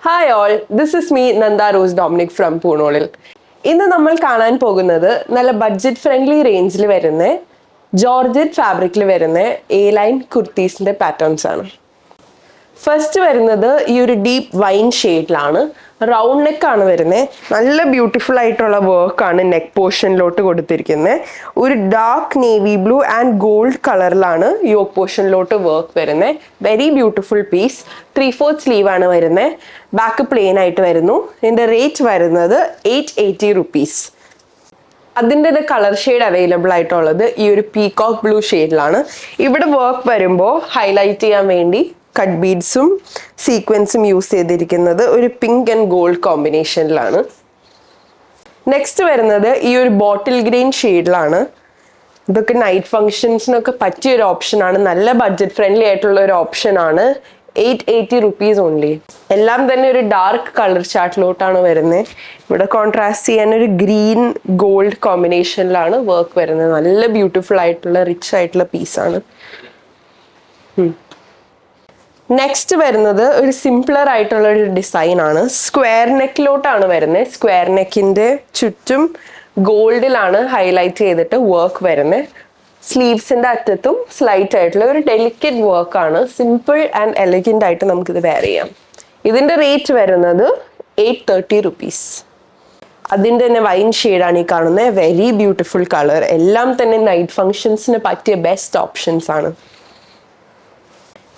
Hi all, this is me Nanda Rose Dominic from Poonolil. ഇന്ന് നമ്മൾ കാണാൻ പോകുന്നത് നല്ല ബഡ്ജറ്റ് ഫ്രണ്ട്ലി റേഞ്ചിൽ വരുന്ന ജോർജറ്റ് ഫാബ്രിക്കിൽ വരുന്ന എ ലൈൻ കുർത്തീസിന്റെ പാറ്റേൺസ് ആണ്. ഫസ്റ്റ് വരുന്നത് ഈ ഒരു ഡീപ്പ് വൈൻ ഷെയ്ഡിലാണ്. റൗണ്ട് നെക്ക് ആണ് വരുന്നത്. നല്ല ബ്യൂട്ടിഫുൾ ആയിട്ടുള്ള വർക്കാണ് നെക്ക് പോർഷനിലോട്ട് കൊടുത്തിരിക്കുന്നത്. ഒരു dark navy blue and gold കളറിലാണ് യോക്ക് പോർഷനിലോട്ട് വർക്ക് വരുന്നത്. Very beautiful piece. 3/4 സ്ലീവ് ആണ് വരുന്നത്. ബാക്ക് പ്ലെയിൻ ആയിട്ട് വരുന്നു. ഇതിന്റെ റേറ്റ് വരുന്നത് 880 rupees. അതിൻ്റെ കളർ ഷെയ്ഡ് അവൈലബിൾ ആയിട്ടുള്ളത് ഈ ഒരു പീകോക്ക് ബ്ലൂ ഷെയ്ഡിലാണ്. ഇവിടെ വർക്ക് വരുമ്പോൾ ഹൈലൈറ്റ് ചെയ്യാൻ വേണ്ടി കട്ട് ബീഡ്സും സീക്വൻസും യൂസ് ചെയ്തിരിക്കുന്നത് ഒരു പിങ്ക് ആൻഡ് ഗോൾഡ് കോമ്പിനേഷനിലാണ്. നെക്സ്റ്റ് വരുന്നത് ഈ ഒരു ബോട്ടിൽ ഗ്രീൻ ഷെയ്ഡിലാണ്. ഇതൊക്കെ നൈറ്റ് ഫങ്ഷൻസിനൊക്കെ പറ്റിയ ഒരു ഓപ്ഷനാണ്. നല്ല ബഡ്ജറ്റ് ഫ്രണ്ട്ലി ആയിട്ടുള്ള ഒരു ഓപ്ഷനാണ്. 880 rupees ഓൺലി. എല്ലാം തന്നെ ഒരു ഡാർക്ക് കളർ ചാർട്ടിലോട്ടാണ് വരുന്നത്. ഇവിടെ കോൺട്രാസ്റ്റ് ചെയ്യാൻ ഒരു ഗ്രീൻ ഗോൾഡ് കോമ്പിനേഷനിലാണ് വർക്ക് വരുന്നത്. നല്ല ബ്യൂട്ടിഫുൾ ആയിട്ടുള്ള റിച്ച് ആയിട്ടുള്ള പീസാണ്. നെക്സ്റ്റ് വരുന്നത് ഒരു സിംപ്ലർ ആയിട്ടുള്ള ഒരു ഡിസൈൻ ആണ്. സ്ക്വയർ നെക്കിലോട്ടാണ് വരുന്നത്. സ്ക്വയർ നെക്കിന്റെ ചുറ്റും ഗോൾഡിലാണ് ഹൈലൈറ്റ് ചെയ്തിട്ട് വർക്ക് വരുന്നത്. സ്ലീവ്സിന്റെ അറ്റത്തും സ്ലൈറ്റ് ആയിട്ടുള്ള ഒരു ഡെലിക്കേറ്റ് വർക്കാണ്. സിമ്പിൾ ആൻഡ് എലഗന്റ് ആയിട്ട് നമുക്കിത് വെയർ ചെയ്യാം. ഇതിന്റെ റേറ്റ് വരുന്നത് 830 rupees. അതിൻ്റെ തന്നെ വൈൻ ഷെയ്ഡാണ് ഈ കാണുന്നത്. Very beautiful colour. എല്ലാം തന്നെ നൈറ്റ് ഫങ്ഷൻസിന് പറ്റിയ ബെസ്റ്റ് ഓപ്ഷൻസ് ആണ്.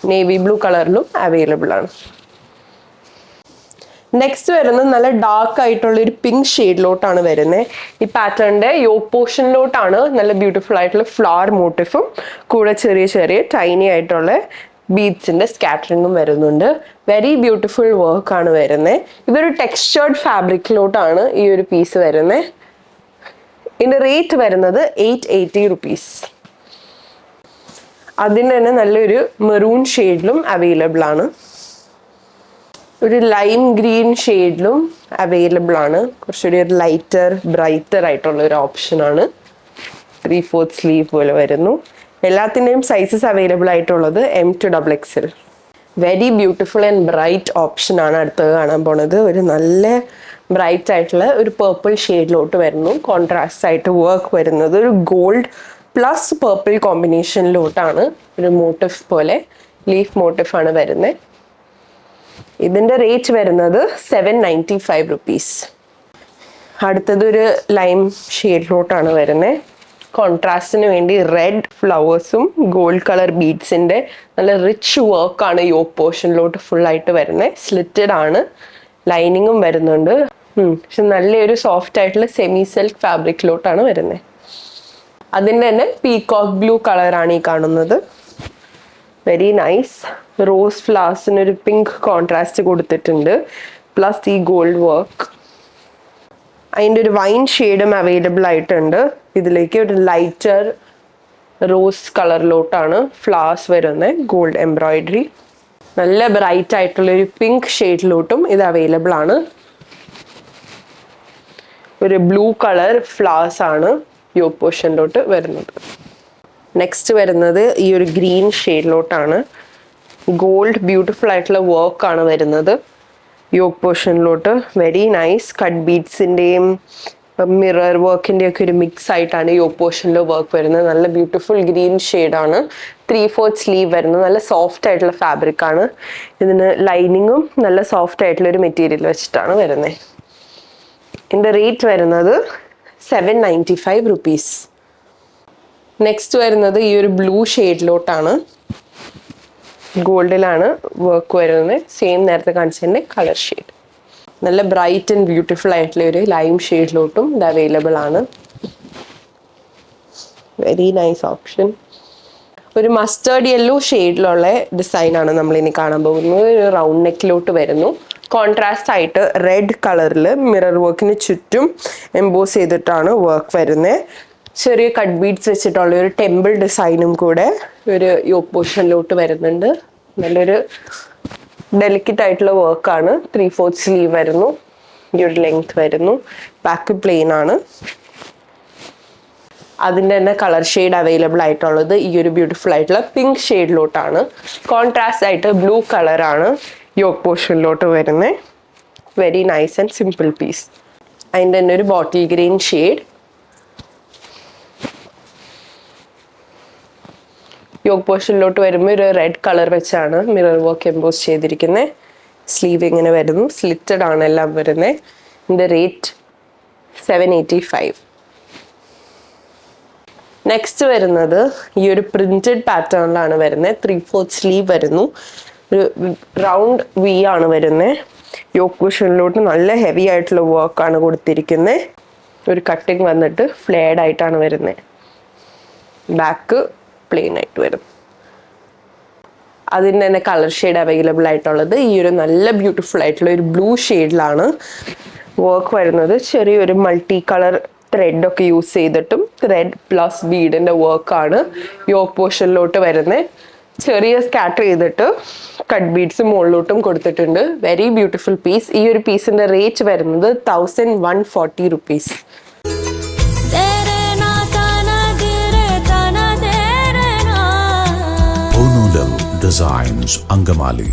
നേവി ബ്ലൂ കളറിലും അവൈലബിൾ ആണ്. നെക്സ്റ്റ് വരുന്നത് നല്ല ഡാർക്ക് ആയിട്ടുള്ള ഒരു പിങ്ക് ഷെയ്ഡിലോട്ടാണ് വരുന്നത്. ഈ പാറ്റേണിന്റെ യോക്ക് പോർഷനിലോട്ടാണ് നല്ല ബ്യൂട്ടിഫുൾ ആയിട്ടുള്ള ഫ്ലവർ മോട്ടിഫും കൂടെ ചെറിയ ചെറിയ ടൈനി ആയിട്ടുള്ള ബീഡ്സിന്റെ സ്കാറ്ററിങ്ങും വരുന്നുണ്ട്. വെരി ബ്യൂട്ടിഫുൾ വർക്കാണ് വരുന്നത്. ഇതൊരു ടെക്സ്ചേർഡ് ഫാബ്രിക്കിലോട്ടാണ് ഈ ഒരു പീസ് വരുന്നത്. ഇതിന്റെ റേറ്റ് വരുന്നത് 880 rupees. അതിന് തന്നെ നല്ലൊരു മെറൂൺ ഷെയ്ഡിലും അവൈലബിൾ ആണ്. ഒരു ലൈം ഗ്രീൻ ഷെയ്ഡിലും അവൈലബിൾ ആണ്. കുറച്ചുകൂടി ഒരു ലൈറ്റർ ബ്രൈറ്റർ ആയിട്ടുള്ള ഒരു ഓപ്ഷനാണ്. 3/4 സ്ലീവ് പോലെ വരുന്നു. എല്ലാത്തിൻ്റെയും സൈസസ് അവൈലബിൾ ആയിട്ടുള്ളത് M to XXL. Very beautiful and bright ഓപ്ഷനാണ് അടുത്തത് കാണാൻ പോണത്. ഒരു നല്ല ബ്രൈറ്റ് ആയിട്ടുള്ള ഒരു പേർപ്പിൾ ഷെയ്ഡിലോട്ട് വരുന്നു. കോൺട്രാസ്റ്റ് ആയിട്ട് വർക്ക് വരുന്നത് ഒരു ഗോൾഡ് പ്ലസ് പേർപ്പിൾ കോമ്പിനേഷനിലോട്ടാണ്. ഒരു മോട്ടിഫ് പോലെ ലീഫ് മോട്ടിഫാണ് വരുന്നത്. ഇതിൻ്റെ റേറ്റ് വരുന്നത് 795 rupees. അടുത്തതൊരു ലൈം ഷെയ്ഡിലോട്ടാണ് വരുന്നത്. കോൺട്രാസ്റ്റിന് വേണ്ടി റെഡ് ഫ്ലവേഴ്സും ഗോൾഡ് കളർ ബീഡ്സിൻ്റെ നല്ല റിച്ച് വർക്കാണ് യോക്ക് പോർഷനിലോട്ട് ഫുള്ളായിട്ട് വരുന്നത്. സ്ലിറ്റഡ് ആണ്. ലൈനിങ്ങും വരുന്നുണ്ട്. പക്ഷെ നല്ലൊരു സോഫ്റ്റ് ആയിട്ടുള്ള സെമി സിൽക്ക് ഫാബ്രിക്കിലോട്ടാണ് വരുന്നത്. അതിൻ്റെ തന്നെ പീകോക്ക് ബ്ലൂ കളറാണ് ഈ കാണുന്നത്. Very nice. റോസ് ഫ്ലവേഴ്സിനൊരു പിങ്ക് കോൺട്രാസ്റ്റ് കൊടുത്തിട്ടുണ്ട്. പ്ലസ് ഈ ഗോൾഡ് വർക്ക്. അതിൻ്റെ ഒരു വൈൻ ഷെയ്ഡും അവൈലബിൾ ആയിട്ടുണ്ട്. ഇതിലേക്ക് ഒരു ലൈറ്റർ റോസ് കളറിലോട്ടാണ് ഫ്ലവേഴ്സ് വരുന്നത്. Gold embroidery. നല്ല ബ്രൈറ്റ് ആയിട്ടുള്ള ഒരു പിങ്ക് ഷെയ്ഡിലോട്ടും ഇത് അവൈലബിൾ ആണ്. ഒരു ബ്ലൂ കളർ ഫ്ലവേഴ്സ് ആണ് യോക്ക് പോർഷനിലോട്ട് വരുന്നത്. നെക്സ്റ്റ് വരുന്നത് ഈ ഒരു ഗ്രീൻ ഷെയ്ഡിലോട്ടാണ്. ഗോൾഡ് ബ്യൂട്ടിഫുൾ ആയിട്ടുള്ള വർക്കാണ് വരുന്നത് യോക്ക് പോർഷനിലോട്ട്. Very nice. കട്ട് ബീഡ്സിൻ്റെയും മിറർ വർക്കിൻ്റെ ഒക്കെ ഒരു മിക്സ് ആയിട്ടാണ് യോക്ക് പോർഷനിൽ വർക്ക് വരുന്നത്. നല്ല ബ്യൂട്ടിഫുൾ ഗ്രീൻ ഷെയ്ഡാണ്. 3/4 സ്ലീവ് വരുന്നത്. നല്ല സോഫ്റ്റ് ആയിട്ടുള്ള ഫാബ്രിക് ആണ്. ഇതിന് ലൈനിങ്ങും നല്ല സോഫ്റ്റ് ആയിട്ടുള്ള ഒരു മെറ്റീരിയൽ വെച്ചിട്ടാണ് വരുന്നത്. ഇതിൻ്റെ റേറ്റ് വരുന്നത് 795 rupees. നെക്സ്റ്റ് വരുന്നത് ഈ ഒരു ബ്ലൂ ഷെയ്ഡിലോട്ടാണ്. ഗോൾഡിലാണ് വർക്ക് വരുന്നത്. സെയിം നേരത്തെ കാണിച്ചതിൻ്റെ കളർ ഷെയ്ഡ്. നല്ല ബ്രൈറ്റ് ആൻഡ് ബ്യൂട്ടിഫുൾ ആയിട്ടുള്ള ഒരു ലൈം ഷെയ്ഡിലോട്ടും ഇത് അവൈലബിൾ ആണ്. Very nice option. ഒരു മസ്റ്റേർഡ് യെല്ലോ ഷെയ്ഡിലുള്ള ഡിസൈനാണ് നമ്മളിനി കാണാൻ പോകുന്നത്. ഒരു റൗണ്ട് നെക്കിലോട്ട് വരുന്നു. കോൺട്രാസ്റ്റ് ആയിട്ട് റെഡ് കളറിൽ മിറർ വർക്കിന് ചുറ്റും എംബോസ് ചെയ്തിട്ടാണ് വർക്ക് വരുന്നത്. ചെറിയ കട്ട് ബീഡ്സ് വെച്ചിട്ടുള്ള ഒരു ടെമ്പിൾ ഡിസൈനും കൂടെ ഒരു യോക്ക് പോർഷനിലോട്ട് വരുന്നുണ്ട്. നല്ലൊരു ഡെലിക്കേറ്റ് ആയിട്ടുള്ള വർക്കാണ്. 3/4 സ്ലീവ് വരുന്നു. ഈ ഒരു ലെങ്ത് വരുന്നു. ബാക്ക് പ്ലെയിൻ ആണ്. അതിൻ്റെ തന്നെ കളർ ഷെയ്ഡ് അവൈലബിൾ ആയിട്ടുള്ളത് ഈ ഒരു ബ്യൂട്ടിഫുൾ ആയിട്ടുള്ള പിങ്ക് ഷെയ്ഡിലോട്ടാണ്. കോൺട്രാസ്റ്റ് ആയിട്ട് ബ്ലൂ കളറാണ് യോക്ക് പോർഷനിലോട്ട് വരുന്നത്. Very nice and simple piece. അതിൻ്റെ തന്നെ ഒരു ബോട്ടിൽ ഗ്രീൻ ഷെയ്ഡ്. യോക്ക് പോർഷനിലോട്ട് വരുമ്പോൾ ഒരു റെഡ് കളർ വെച്ചാണ് മിറർ വർക്ക് എംബോസ് ചെയ്തിരിക്കുന്നത്. സ്ലീവ് ഇങ്ങനെ വരുന്നു, സ്ലിറ്റഡ് ആണ് എല്ലാം വരുന്നത്. ഇതിൻ്റെ റേറ്റ് 785. നെക്സ്റ്റ് വരുന്നത് ഈ ഒരു പ്രിന്റഡ് പാറ്റേണിലാണ് വരുന്നത്. 3/4 സ്ലീവ് വരുന്നു. ഒരു റൗണ്ട് വി ആണ് വരുന്നത്. യോക്ക് പോർഷനിലോട്ട് നല്ല ഹെവി ആയിട്ടുള്ള വർക്കാണ് കൊടുത്തിരിക്കുന്നത്. ഒരു കട്ടിങ് വന്നിട്ട് ഫ്ലെയർഡ് ആയിട്ടാണ് വരുന്നത്. ബാക്ക് പ്ലെയിൻ ആയിട്ട് വരും. അതിൻ്റെ തന്നെ കളർ ഷെയ്ഡ് അവൈലബിൾ ആയിട്ടുള്ളത് ഈ ഒരു നല്ല ബ്യൂട്ടിഫുൾ ആയിട്ടുള്ള ഒരു ബ്ലൂ ഷെയ്ഡിലാണ്. വർക്ക് വരുന്നത് ചെറിയൊരു മൾട്ടി കളർ ത്രെഡൊക്കെ യൂസ് ചെയ്തിട്ടും ത്രെഡ് പ്ലസ് ബീഡിൻ്റെ വർക്കാണ് യോക്ക് പോർഷനിലോട്ട് വരുന്നത്. ചെറിയ സ്കാറ്റർ ചെയ്തിട്ട് കട്ട് ബീഡ്സ് മുകളിലോട്ടും കൊടുത്തിട്ടുണ്ട്. Very beautiful piece. ഈ ഒരു പീസിൻ്റെ റേറ്റ് വരുന്നത് 1140 റുപ്പീസ്. Designs Angamali.